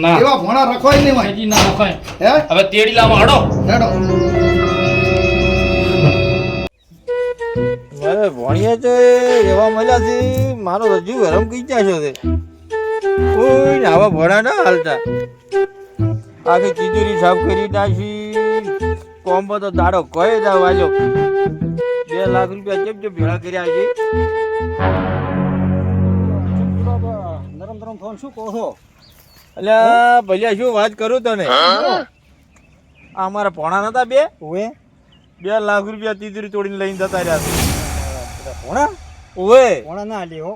ના એવા ભોણા રખવાય નહીં હોય હજી ના રખાય હે હવે તેડી લાવો હડો હેડો અરે ભણિયા તો એવા મજા છે મારો રજુ ગરમ કઈ જાશો છે કોઈ ને આવા ભણા ના હાલતા આખી તિજોરી સાફ કરી નાખી કોમ્બો તો દાડો કઈ જાવ આજો 2 લાખ રૂપિયા જેમ જેમ ભેળા કર્યા છે નરમ નરમ ફોન શું કહો છો એટલે ભૈયા શું વાત કરું તને આ મારા ભણા નતા બે ઓએ 2 લાખ રૂપિયા તિજોરી તોડીને લઈને જતા રહ્યા છે ભોણા ઓએ ભોણા ના લે હો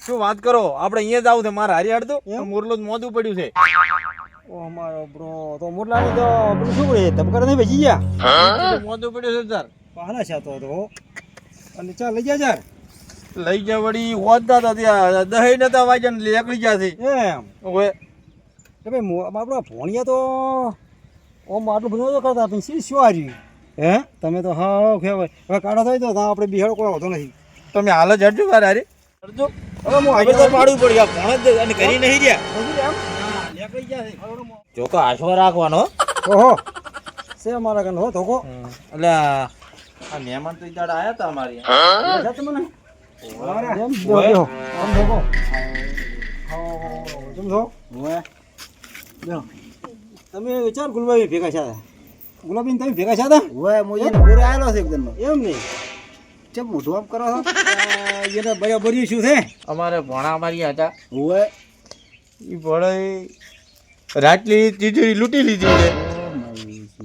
શું વાત કરો આપણે અહીંયા જ આવું છે મારા હારી હાડતો એમ? મોરલો જ મોદું પડ્યું છે ઓ અમારો બ્રો તો મોરલાની તો પેલું શું કરે ધબકાર નહીં ભજી ગયા મોદું પડ્યું છે સર પાના છે તો અને ચાલ લઈ જા યાર લઈ જા વળી હોતા હતા ત્યાં દહીં નતા વાજન લેકડી ગયા છે એમ ઓએ કે ભાઈ આપણા ભોણિયા તો ઓમ આટલું બધું તો કરતા પણ શું હાર્યું હે તમે તો હા કહેવાય હવે કાઢો થાય તો આપણે બિહાડો કોઈ હોતો નથી તમે હાલ જ હટજો મારા હારે હટજો હવે હું હવે તો પાડવું પડ્યા ભણ જ અને કરી નહીં રહ્યા લેકડી ગયા છે જો તો આશવા રાખવાનો ઓહો સે અમારા કન હો ધોકો એટલે આ મહેમાન તો ઈદાડ આયા હતા અમારી જા તમને એમ દેવો આમ ધોકો જમ ધો ઓએ જો તમે વિચાર ગુલાબી ભેગા છે ગુલાબી તમે ભેગા છે હતા ઓય મોજે પૂરે આવેલો છે એકદમ એમ નહીં ચમ મોઢું આમ કરો છો એને બરાબર શું છે અમારે ભણા અમારી હતા ઓય ઈ ભણે રાતલી તિજોરી લૂંટી લીધી છે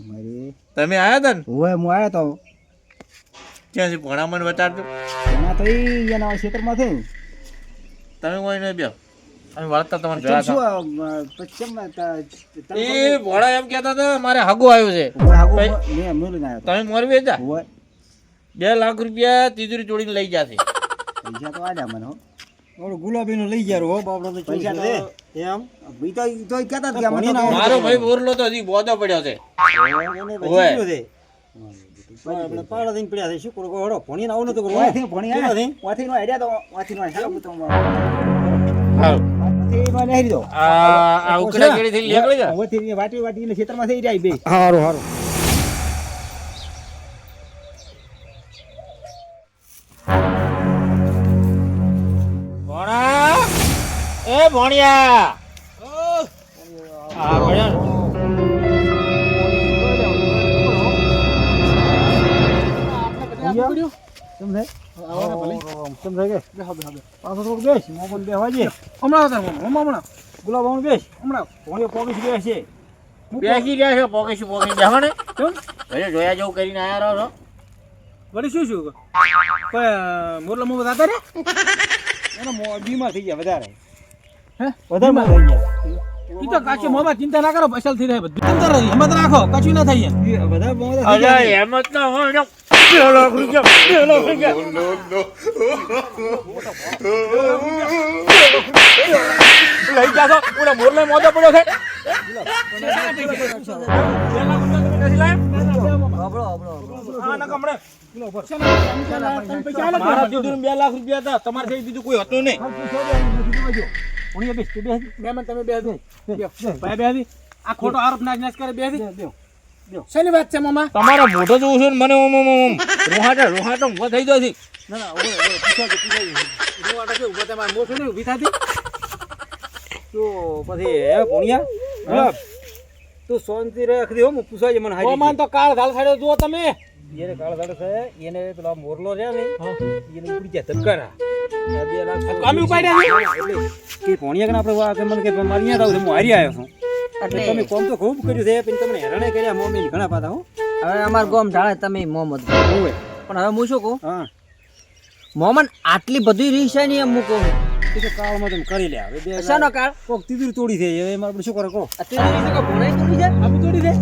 મારી તમે આયા હતા ને ઓય હું આવ્યો તો ક્યાંથી ભણા મને બતાડજો એના તો ઈ એના ક્ષેત્રમાં છે તમે કોઈ નહીં બેહો અમે વાળતા તમને ચમ જોયા શું હતા ચમ એ ભણા એમ કહેતા હતા મારે હાગુ આવ્યું છે ઓય હાગો ભાઈ. મેં મેલું ના આવ્યો તમે મોરવી હતા ઓય 2 લાખ રૂપિયા તિજોરી તોડીને લઈ જશે પૈસા તો આલ્યા મને હો ઓલો ગુલાબી નું લઈ ગયા હો બાપડો તો પૈસા તો એમ ભઈ તો કહેતા જ કે મને ભણીને તો મારો ભાઈ બોરલો તો હજી બોધો પડ્યો છે એને ઓય. બચી ગયો છે આપણે પાડા થઈને પડ્યા છે શું કરો હડો ભણીને આવું નતું કરવું ઓયથી ભણી કેટલા આવ્યા થઈ? ઓયથી નો આઈડિયા તો ઓયથી નો આઈડિયા તો હારું. ઓયથી નો લઈ દો આ ઉકડા કેડીથી નીકળી જા ઓયથી વાટી વાટીને ક્ષેત્રમાં થઈ જાય બે હારું હારું ભણા એ ભણ્યા આ ભણ્યા સમજે સમજે કે પાછો થોડું બેસ મોમન બેવાજે હમણાં ગુલાબ આમ બેસ હમણાં ભણીઓ પોગીશ બેસ છે બેસી ગયા છે પોકેશું પોકેશ બેહો ને ભલે જોયા જેવું કરીને આયા રહો છો વળી શું શું કોઈ મોરલા મોં હતા રે એનો બીમાર થઈ ગયા વધારે હે વધારે માં થઈ ગયા ઈ તો કાચી મોમાં ચિંતા ના કરો પૈસા થઈ રહે બધું ચિંતા રહી હિંમત રાખો કશું ના થાય વધારે મોં થઈ અરે ગયા એમ જ ના હોય 2 લાખ રૂપિયા 2 લાખ રૂપિયા લઈ જાતો ઓલા મોરલે મોદો પડ્યો છે આ ના કમળે મારા દીધું 2 લાખ રૂપિયા હતા તમારે જેવી બીજું કોઈ હતું નહીં ભણીઓ બેસ તું બેસ મહેમાન તમે બે ભાઈ બે આ ખોટો આરોપ નાશ કરે બે બેસ શેની વાત છે મામા તમારા મોઢો જોઉં છું ને મને ઓમ ઓમ ઓમ રોહાટો ઊભો થઈ ગયો છે ના ના ઓય રૂવાટા કે ઉભા તમારે મોસો નહીં ઊભી થાતી તો પછી હે ભણિયા ગુલાબ તું શાંતિ રાખી દે હો હું પૂછાય મને હારી ઓમાન તો કાળ ધાલ ખાડ્યો જુઓ તમે એને કાળ દાડો છે એને પેલા મોરલો છે ને એને ઉપડી ગયા ધબકારા 2 લાખ કામી ઉપાડ્યા એટલે કે ભણિયા કે આપણે કે મને કે મારી અહીંયા આવું હું હારી આવ્યો છું એટલે તમે કોમ તો ખૂબ કર્યું છે પણ તમને હેરાને કર્યા મમ્મી ઘણા પાતા હો હવે અમાર ગોમ ઢાળે તમે મોહમ્મદ હોય પણ હવે હું શું કહું હા મોહમ્મદ આટલી બધી રીસ છે ને એમ હું કહું એ તો કાળમાં તમે કરી લે હવે 2 શાનો કાળ કોક તીધું તોડી થઈ હવે એમાં આપણે શું કરે કો અત્યારે રીસ કે ભણાઈ તોડી જાય આપણે તોડી દે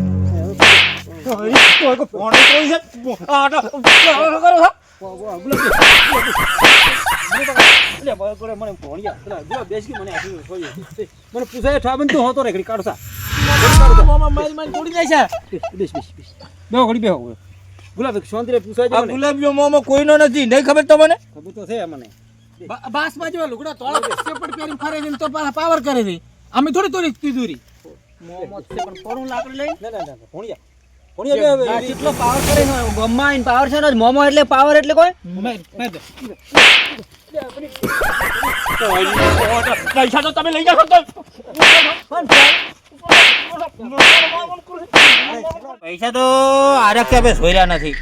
મને પૂછાય ઠાબન તો હોતો રે ઘડી કાઢતા મામા મારી મારી તોડી જાય છે બેસ બેસ બેસ બેહો ઘડી બેહો ગુલાબ શાંતિ રે પૂછાય આ ગુલાબીઓ મોમો કોઈનો નથી નહીં ખબર તમને ખબર તો છે મને બાસ બાજુ લુગડા તોળા સેપટ પહેરીને ફરે છે ને તો પાવર કરે છે અમે થોડી તોડી તિજોરી મોમો છે પણ કોનું લાકડું લઈ ના ના ના ભણિયા બે આ કેટલો પાવર કરે છે ગમ્મા ઇન પાવર છે ને મોમો એટલે પાવર એટલે કોઈ પૈસા તો તમે લઈ જાઓ તો પૈસા તો આરક કે બે સોર્યા નથી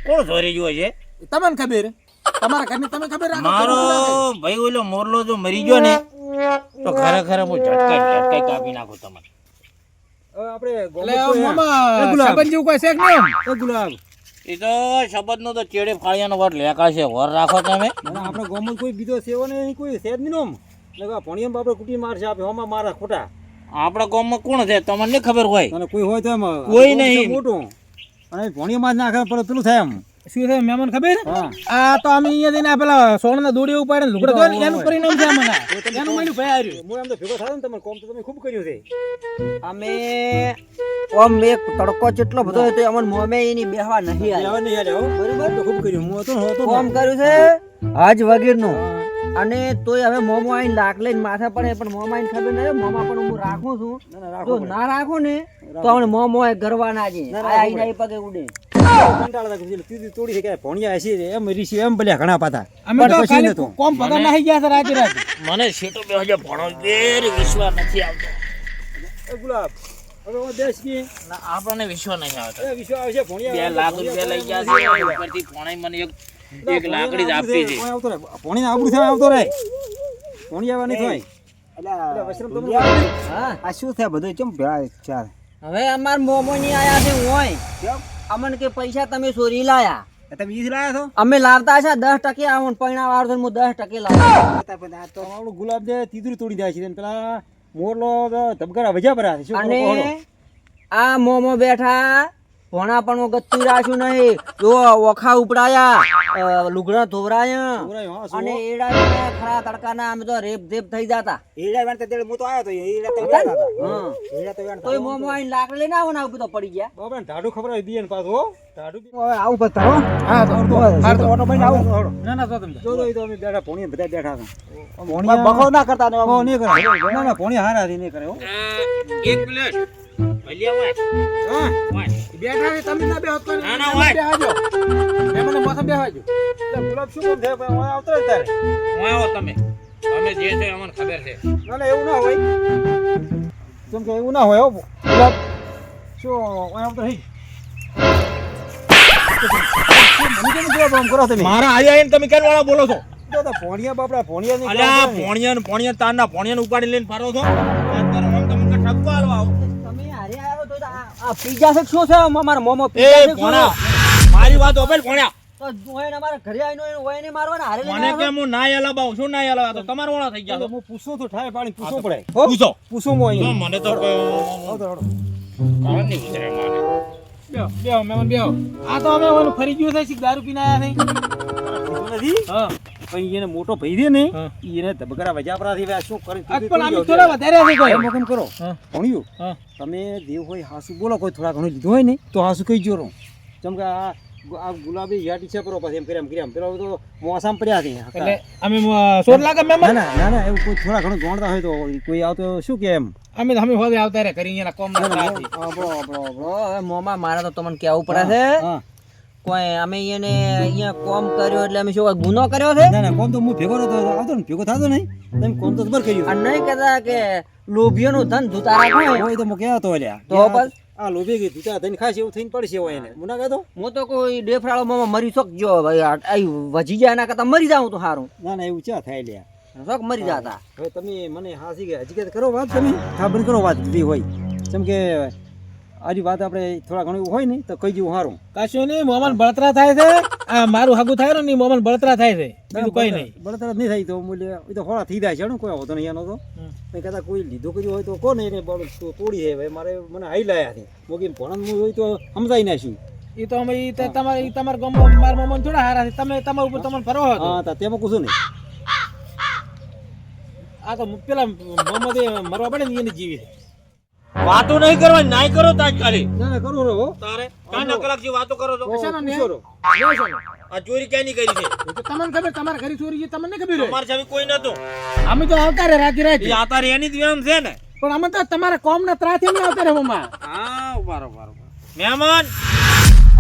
કોણ સોરી ગયો છે તમને ખબર તમારા ઘરની તમે ખબર રાખો મારો ભાઈ ઓલો મોરલો જો મરી ગયો ને તો ખરેખર હું ઝટકા કાપી નાખું તમને આપણે એટલે મોમાં સાબન જેવું કોઈ શેક નહીં ગુલાબ એ તો શબ્દ નો તો ચેડે ફાળિયાનો વર લેકા છે વર રાખો તમે આપણે ગોમલ કોઈ બીજો સેવો ને કોઈ છે જ નહીં નોમ લગા ભણિયામાં આપણે કુટી મારશે આપે હોમાં મારા ખોટા આપણા ગામમાં કોણ છે તમને નહીં ખબર હોય અને કોઈ હોય તો એમ કોઈ નહીં. મોટું અને ભણિયામાં જ નાખે પણ પેલું થાય એમ શું છે મહેમાન ખબર હા આ તો અમે અહીંયા જઈને પેલા સોણના દોડી ઉપાડે ને લુગડા ધોઈને એનું પરિણામ છે મને એનું મહિનું ભાઈ આવ્યું હું એમ તો ભેગો થાય ને તમે કોમ તો તમે ખૂબ કર્યું છે અમે ઓમ એક તડકો જેટલો બધો હતો અમને મોમે એની બેહવા નહીં હવે નહીં યાર બરાબર તો ખૂબ કર્યું હું હતો કોમ કર્યું છે આજ વગેરેનું અને તોય હવે મોમો આઈને લાક લઈને માથા પડે પણ મોમા આઈને ખબર નહીં મોમા પણ હું રાખું છું જો ના રાખો ને તો અમને મોમો ગરવાના છે આઈને એ પગે ઉડે કંટાળા હતા તીધી તોડી છે કે ભણિયા હશે એમ રીસી એમ ભલ્યા ઘણા પાતા અમે તો ખાલી કોમ પગાર નાખી ગયા છે રાતે રાતે મને સીટો બે હજાર ભણો વેર વિશ્વાસ નથી આવતો ગુલાબ હવે હું દેશ કે ના આપણને વિશ્વાસ નહીં આવતો વિશ્વ આવશે ભણિયા 2 લાખ રૂપિયા લઈ ગયા છે ઉપરથી ભણાઈ મને એક લાકડી જ આપી છે ભણીને આબરૂ થાય આવતો રહે ભણિયા નહીં થાય એટલે વશરમ હા આ શું થયા બધું ચમ ભેળા ચાર હવે અમાર મોમો ની આયા છે હોય અમને કે પૈસા તમે ચોરી લાયા તમે ઈ જ લાયા છો અમે લાવતા છે 10% આવન પૈણા વાર હું 10% લાવ્યો પણ આ તો આપણું ગુલાબ જે તીધું તોડી જાય છે પેલા મોરલો ધબકારા વજા પર શું અને આ મોમો બેઠા ભણા પણ ગત્તું રાખ્યું નહીં જો ઓખા ઉપડાયા લુગડા ધોવરાયા અને એડા ખરા તડકાના અમે તો રેપ ધેપ થઈ જતા હીરા વેણ તે હું તો આવ્યો તો હીરા તો વેણ હતા હા હીરા તો વેણ તોય મોમો આઈને લાકડી લઈને આવો ને આવું તો પડી ગયા બાબા ઢાડું ખબર આવી દીએ ને પાછો ઢાડું હવે આવું પતા હો હા તો ઓટો ભાઈ આવું ના ના તો તમે જો તો એ તો અમે બેઠા ભણીએ બધા બેઠા હતા ભણિયા બખો ના કરતા ને બહુ નહીં કરે ના ના ભણી હારા થી નહીં કરે હો એક પ્લેટ ભલિયા હોય હોય બેઠા છે તમે ના બેહો તો ના, ના, હોય. બેહાજો મહેમાનને માથે બેહાજો ગુલાબ શું કામ થાય પણ આવતો રહે તારે હોય આવો તમે જે છે અમને ખબર છે ના ના એવું ના હોય કેમ કે એવું ના હોય હો ગુલાબ શું આવતો રહી મને કેમ જવાબ આમ કરો તમે મારા આયા આઈને તમે કેમ વાળા બોલો છો ભણિયા બાપડા ભણિયા અલ્યા ભણિયા તારના ભણિયાને ઉપાડી લઈને ફરો છો વાત કરો આમ તમને ઠપકો આલવા આવો તમે હારે આવ્યો તો આ પીઝા છે શું છે અમારા મોમો એ પીઝા છે ભણા મારી વાત ઓપેલ ભણ્યા તો ઓય અમારા ઘરે આવીને ઓય ને મારવાના હારે લઈને મને આવ્યો. કેમ હું ના હલાબાઉં શું ના હલાવા તો તમારા વાળા થઈ ગયા છો હું પૂછું તો થાય પાણી પૂછવું પડે પૂછો પૂછું હું તો અહીંયા મને તો કામ નહીં વિચારે મારે બેહો બેહો મહેમાન બેહો આ તો અમે ઓલું ફરી ગયું છે દારૂ પીને આયા છે નથી હા પણ એને મોટો ભઈ દે ને હા. એને ધબકરા વજાપરાથી હવે આ શું કરે આજ પણ અમે થોડા વધારે છે કોઈ એમ કેમ કરો હા. ભણ્યું હા તમે દેવ હોય હાસુ બોલો કોઈ થોડા ઘણું લીધું હોય ને તો હાસુ કહી જો જેમ કે આ ગુલાબી યાટી છે પરો પછી એમ કર્યા પેલા તો મોસામ પડ્યા છે એટલે અમે સોર લાગે ના મહેમાન ના ના ના એવું કોઈ થોડા ઘણું જાણતા હોય તો કોઈ આવતો શું કે એમ અમે હોદે આવતા રે કરી એના કોમ ના કરાતી હવે મોમા મારે તો તમને કેવું પડે છે હા કોઈ અમે એને અહીંયા કોમ કર્યો એટલે અમે શું કોઈ ગુનો કર્યો છે ના ના કોમ તો હું ભેગો નતો આવતો ને ભેગો થતો નહીં તમે કોમ તો ખબર કર્યું અને નહીં કહેતા કે લોભીઓનું ધન ધૂતા રાખો હોય તો હું કહેતો તો લ્યા તો બસ આ લોભી ગઈ ધૂતા થઈને ખાસ એવું થઈને પડશે હોય એને મુના કહેતો હું તો કોઈ ડેફરાળો મોમાં મરી શકજો ભાઈ આ વજી જાય એના કરતા મરી જાઉં તો સારું ના ના એવું ચા થાય લ્યા શોખ મરી જતા હવે તમે મને હાસી ગયા હજી કરો વાત તમે ખબર કરો વાત બધી હોય જેમ કે આરી વાત આપણે થોડા ઘણું હોય ને તો કઈ જેવું સારું કશું નહીં મોમન બળતરા થાય છે આ મારું હાગું થાય ને મોમન બળતરા થાય છે બીજું કઈ નહીં બળતરા નહીં થાય તો મૂલ્ય એ તો હોળા થઈ જાય છે ને કોઈ હોતો નહીં એનો તો મેં કહેતા કોઈ લીધો કર્યું હોય તો કોને એને તોડી છે ભાઈ મારે મને હાઈ લાયા છે મોગી ભણન હોય તો સમજાઈ નાખ્યું એ તો અમે તમારા ગામમાં મારા મોમન થોડા હારા છે તમે તમારા ઉપર તમને ફરવા હતો હા તો તેમાં કશું નહીં આ તો પેલા મોહમ્મદ મરવા પડે ને એને જીવી વાતો નહીં કરવાની નાય કરો તાજ ખાલી ના ના કરું રહો તારે કાના કલાક જે વાતો કરો છો કશાનો ન્યાય? પૂછો રહો. આ ચોરી ક્યાંની કરી છે એ તો તમને ખબર, તમારા ઘરે ચોરી છે તમને ખબર હોય. તમારી સામે કોઈ નતું અમે તો આવતા રે રાતે રાતે. એ આતાર એની જ વેમ છે ને પણ અમે તો તમારા કોમ ના ત્રાથી નહીં આવતા રે મમ્મા. હા ઉભારો મહેમાન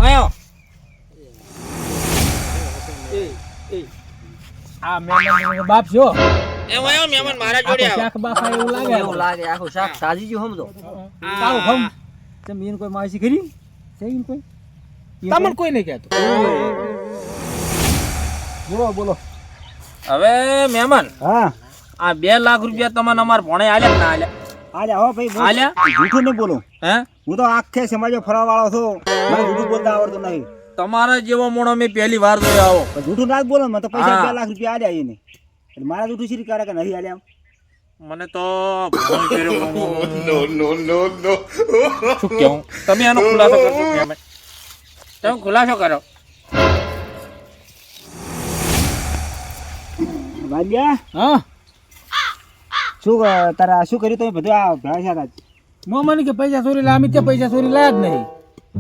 આયો આ મહેમાન બાપ છો. એમ આયો મહેમાન મારા જોડે આખું આવો શાક બાફા એવું લાગે. એવું લાગે આખું શાક તાજી જ સમજો. કાળું ખમ. તમે એને કોઈ માસી કરી છે એને કોઈ તમને કોઈ નહીં કહેતું. બોલો બોલો. હવે મહેમાન હા આ 2 લાખ રૂપિયા તમને અમાર ભણે આલ્યા કે ના આલ્યા આલ્યા હો ભાઈ બોલ. આલ્યા જૂઠું નહીં બોલું. હે હું તો આખે સમાજો ફરવા વાળો છું. મને જૂઠું બોલતા આવડતું નહીં. તમારા જેવો મોણો મેં પહેલી વાર જોયો આવો પણ જૂઠું ના જ બોલો ને. મને તો પૈસા હા. 2 લાખ રૂપિયા આલ્યા એને. એટલે મારા જૂઠું શી કરે કે નહીં આલ્યા? મને તો ભણ કર્યો. શું કેવું તમે આનો ખુલાસો કરશો મહેમાન? તમે ખુલાસો કરો વાલિયા હા શું તારા શું કર્યું તમે બધું આ ભેળા છે? મોમાની કે પૈસા ચોરી લાયા, અમે ત્યાં પૈસા ચોરી લાયા જ નહીં.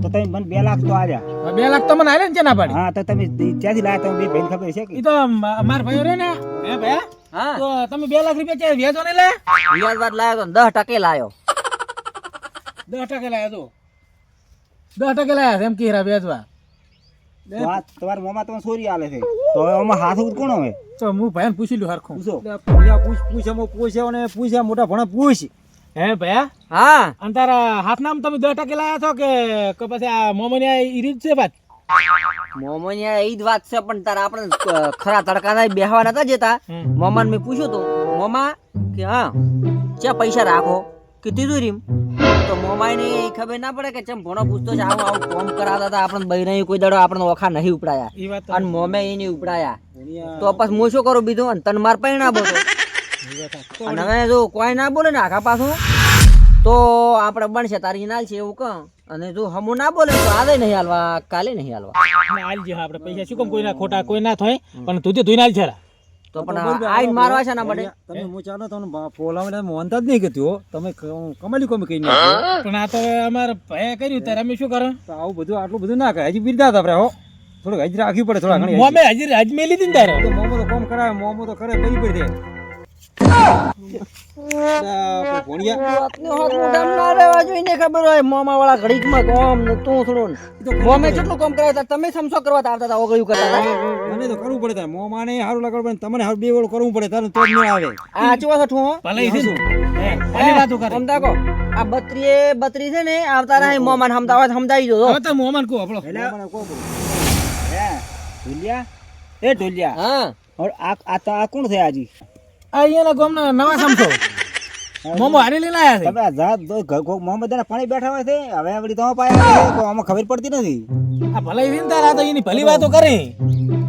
તો તમે મને 2 લાખ તો આલ્યા. 2 લાખ તમને આલે ને ચેના પાડી. હા તો તમે ક્યાંથી લાયા? તમે બે ભાઈને ખબર છે કે? એ તો મારા ભાઈઓ રે ને હે ભાઈ હા તો તમે 2 લાખ રૂપિયા ક્યાં વ્યાજો નહીં લાયા? વ્યાજ વાત લાયો તો 10% લાયો. 10% લાયા તો 10% લાયા છે એમ કે હીરા વ્યાજવા. તો આ તમારા મોમાં તમે ચોરી આલે છે. તો હવે આમાં હાથ ઉત કોણ હવે? તો હું ભાઈને પૂછી લ્યો હરખું. પૂછો. પૂછ્યા મોટા ભણા પૂછ. હે ભાઈ હા અને તારા હાથનામ તમે 10% લાયા છો કે પછી આ મોમની આ ઈ રીત છે વાત? મોમોનિયા એ જ વાત છે પણ તારા આપણે ખરા તડકા બેહવા નતા જતા. મોમાને મેં પૂછ્યું તું મોમા કે હા ચા પૈસા રાખો કે તિજોરી. તો મોમાએ ને ખબર ના પડે કે ચમ ભણો પૂછતો છે આવું આવું કોમ કરાવતા હતા આપણે બૈરાઈ કોઈ દાડો આપણે ઓખા નહીં ઉપડાયા ઈ વાત તો અને મોમે એને ઉપડાયા. તો પછી હું શું કરું બીજું અને તન માર પૈણા બોલો અને હવે જો કોઈ ના બોલે ને આખા પાછું તો આપણે બનશે તારી નાલ છે એવું કહું. અને જો હમું ના બોલે તો આજે નહીં હાલવા કાલે નહીં હાલવા. અને આલ જે આપણે પૈસા શું કેમ કોઈના ખોટા કોઈ ના થાય પણ તું તે ધોઈને આલ છે. તો પણ આઈને મારવા છે ના પડે. તમે હું ચાલો તમને પોલાવા મોનતા જ નહીં કહેતું હો. તમે કમાલી કોમ કઈ નાખ્યું. પણ આ તો અમારે ભય કર્યું ત્યારે અમે શું કરો? તો આવું બધું આટલું બધું ના કરે. હજી બિરદા આપણે હો થોડુંક હજી રાખવી પડે થોડા ઘણી. મોમે હજી હજ મેલી હતી ને તારે. તો મોમો તો કોમ કરાવે મોમો તો કરે બરી પડી દે. ભણિયા વાતનો હાથ મોઢામાં ના રહેવા જોઈએ ને ખબર હોય મોમા વાળા ઘડીકમાં કોમ ને તું થોડું મોમે કેટલું કામ કરાવતા તમે સમસો કરવા આવતા હતા ઓગળ્યું કરતા હતા. મને તો કરવું પડે તારે મોમાને સારું લાગવું પડે તમને સારું બે ઓળ કરવું પડે તારે તો જ નહીં આવે. આ ચુવા સઠું હો ભલે છે ને. હે ભલે વાતો કરે. સમજા કો આ બત્રી છે ને આવતા રહે મોમાને સમજાવવા સમજાવી દો. હવે તો મોમાન કહો આપણો. મોમાને કહો પડે. હે ઢોલિયા એ ઢોલિયા હા હવે આ કોણ છે આજી? આ અહીંયાના ગામના નવા સમસો મોમો હારી લઈને આયા છે. તમે આ જાત મોહમ્મદ પાણી બેઠા હોય છે. હવે વળી તમે પાયા છે. આમાં ખબર પડતી નથી. આ ભલે છે ને તારા તો એની ભલી વાતો કરે.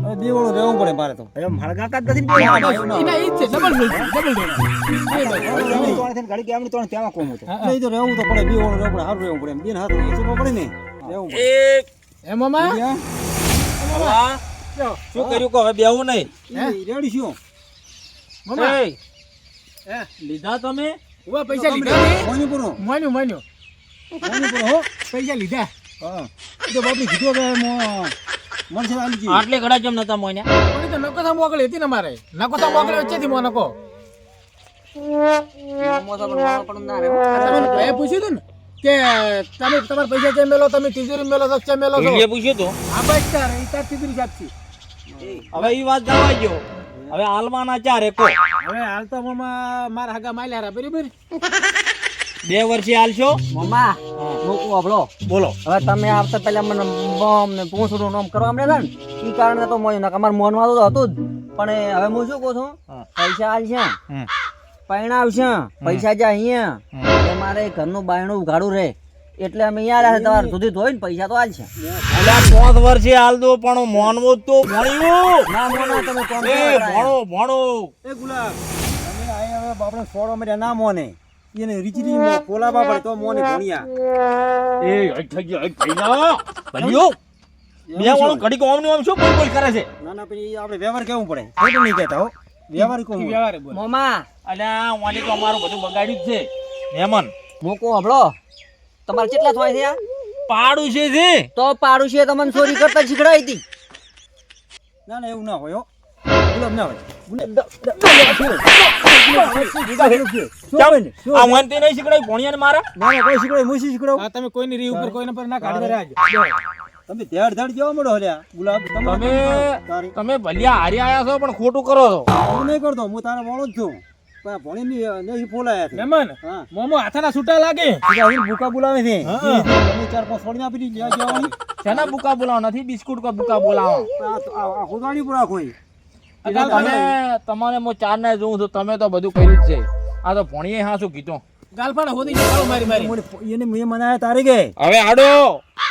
હવે બે ઓળો રહેવું પડે મારે તો. હવે હળગાવતા જ નથી ને. એના ઈ જ છે ડબલ ઘડી કેમ તો ત્યાં કોમ હતો. નહીં તો રહેવું તો પડે બે ઓળો રહેવું પડે સારું રહેવું પડે એમ બેન હાથ ઈચું પડે ને રહેવું પડે. એ મોમા શું કર્યું કહો હવે બેવું નહીં રેડી શું મોમા એ, લીધા તમે ઉભા પૈસા લીધા ને? મોની પૂરો માન્યું મોની પૂરો હો. પૈસા લીધા. હા એ તો બાપની કીધું કે મનસે આલી ગઈ. આટલે ઘડા જેમ નતા મોન્યા પણ એ તો નકોથા મોકલી હતી ને મારે. નકોથા મોકલી વચ્ચેથી મો નકો. મોમો તો પણ ના રહે. તમને ભાઈએ પૂછ્યું હતું ને કે તમે તમારા પૈસા ચેમ મેલો, તમે તિજોરી મેલો છો ચેમ મેલો છો? એટલે પૂછ્યું તું આ બસ તાર ઈ તાર તિજોરી જાપતી. હવે એ વાત જવા ગયો હવે હાલવાના ચાર એકો હવે હાલ તો મોમાં મારા હગા માલ્યા હારા બરાબર. 2 વર્ષે હાલશો મોમા મૂકું આપણો બોલો હવે તમે આવતા પહેલા મને બોમ ને પૂંછડું નોમ કરવા મળે ને ઈ કારણે તો મોય ના અમાર મોનમાં તો હતું જ પણ હવે હું શું કહું છું પૈસા હાલ છે પૈણાવ છે પૈસા જાય અહીંયા એટલે મારે ઘરનું બાયણું ઉઘાડું રહે એટલે અમે અહીંયા રહ્યા તમારે સુધી ધોઈને પૈસા તો હાલ છે. એટલે 5 વર્ષે હાલ દો પણ મોનવું તો ભણ્યું ના મોના તમે કોમ એ ભણો ભણો એ ગુલાબ તમે આયા હવે બાપડે છોડો મર્યા ના મોને એને રીચરી પોલાવા પડે તો મોને ભણ્યા. એ હટ થઈ ગયો હટ થઈ ના ભણ્યો બે વાળો ઘડી કોમ ને આમ શું બોલ બોલ કરે છે ના ના પછી આપણે વ્યવહાર કેવું પડે ખોટું નહીં કહેતા હો વ્યવહાર કોમ ઈ વ્યવહારે બોલ. મોમા અલ્યા વાલી તો અમારું બધું બગાડ્યું જ છે મહેમાન મૂકું આપણો તમારે કેટલા થાય છે આ? પાડું છે તો પાડું છે તમને ચોરી કરતા શીખડાવી હતી. ના ના એવું ના હોય હો ગુલાબ ના હોય આ વાંતે નહીં શીખડાય ભોણિયાને મારા ના ના કોઈ શીખવાય હું શીખવાડું આ તમે કોઈની રી ઉપર કોઈના પર ના કાઢી રહ્યા તમે ધડ ધડ કેવા મળો હલ્યા ગુલાબ તારી તમે ભલિયા હારી આયા છો પણ ખોટું કરો છો હું નહીં કરતો હું તારા વાળો જ છું પણ ભણી નહીં ફોલાયા છે મહેમાન હા મોમો હાથાના છૂટા લાગે ભૂકા બોલાવે છે હા. તમે 4-5 છોડીને આપી દીધી લેવા જવાની શેના બુકા બોલાવો નથી બિસ્કુટ કો બુકા બોલાવો આ ખોદાણી પૂરા કોઈ એટલે તમારે હું ચાર ને જોઉં છું તમે તો બધું કર્યું જ છે આ તો ભણીએ હા શું કીધું ગાલફાડા હોદી ચાલો મારી મારી એને મેં મનાયા તારે કે હવે આડો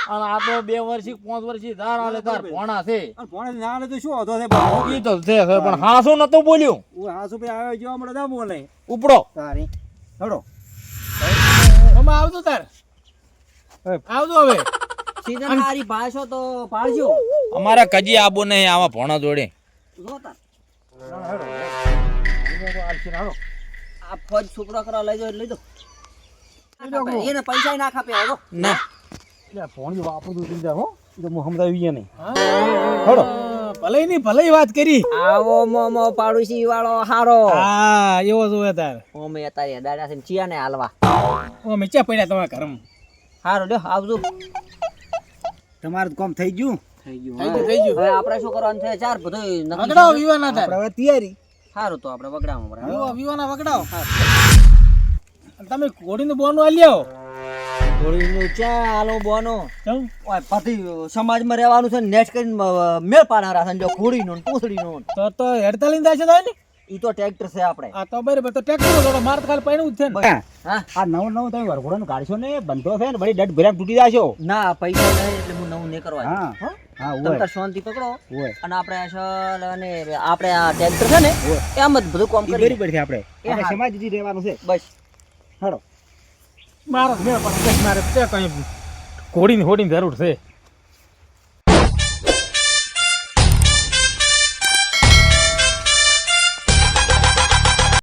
અને આ તો 2 વર્ષથી 5 વર્ષથી ધાર આલે ધાર ભોણા છે અને ભણે ના આલે તો શું હતો છે બાપુ? ઈ તો છે પણ હા શું નતું બોલ્યું હું હાસુ પે આવ્યો જોવા મળે ના બોલે ઉપડો તારી હડો મોમો આવજો તાર આવજો હવે સીધા હારી ભાષો તો પાડજો અમારા કજી આબો નહીં આવા ભોણા જોડે જો તાર હડો આ ફોજ છોકરો કરવા લઈ જાઓ લઈ દો એને પૈસા ના ખાપે આવજો ના એટલે ફોન જો વાપરતું થઈ જાય હો એ તો હું સમજાવી ગયા નહીં હડો ભલે ની ભલે વાત કરી આવો મોમો પાડોશી વાળો હારો હા એવો જોવે તાર ઓમે તારી દાડા છે ચિયા ને હાલવા ઓ મેચા પડ્યા તમારા ઘરમાં હારો લ્યો આવજો તમારું કામ થઈ ગયું થઈ ગયું થઈ ગયું, થઈ ગયું. હવે આપણે શું કરવાનું છે ચાર બધું નક્કી વગડાવો વિવાના તાર આપણે હવે તૈયારી સારું તો આપણે વગડામાં બરાબર વિવાના વગડાવો અને તમે ઘોડીનું બોનું આલી આવો ઘોડીનું ચા હાલો બોનો ચમ ઓય પતિ સમાજમાં રહેવાનું છે નેટ કરીને મેળ પાડનારા છે જો ઘોડીનો ને પૂંછડીનો ને. તો હેડતા લઈને જાય છે તો ને ઈ તો ટ્રેક્ટર છે આપણે આ તો બરાબર તો ટ્રેક્ટર જોડો માર તો ખાલી પડ્યું જ છે ને હા આ નવું તમે વરઘોડાનું કાઢશો ને બંધો છે ને વળી ડટ ભર્યા તૂટી જાશો ના પૈસા નહીં એટલે હું નવું નહીં કરવા હા હો? હા તમે હોય તાર શાંતિ પકડો હોય અને આપણે અસલ અને આપણે આ ટ્રેક્ટર છે ને એમ જ બધું કામ ઈ કરી બરાબર છે આપણે હા. સમાજ જીતી રહેવાનું છે બસ હડો મારો મેળ પડે મારે છે કઈ ઘોડીની હોડીની જરૂર છે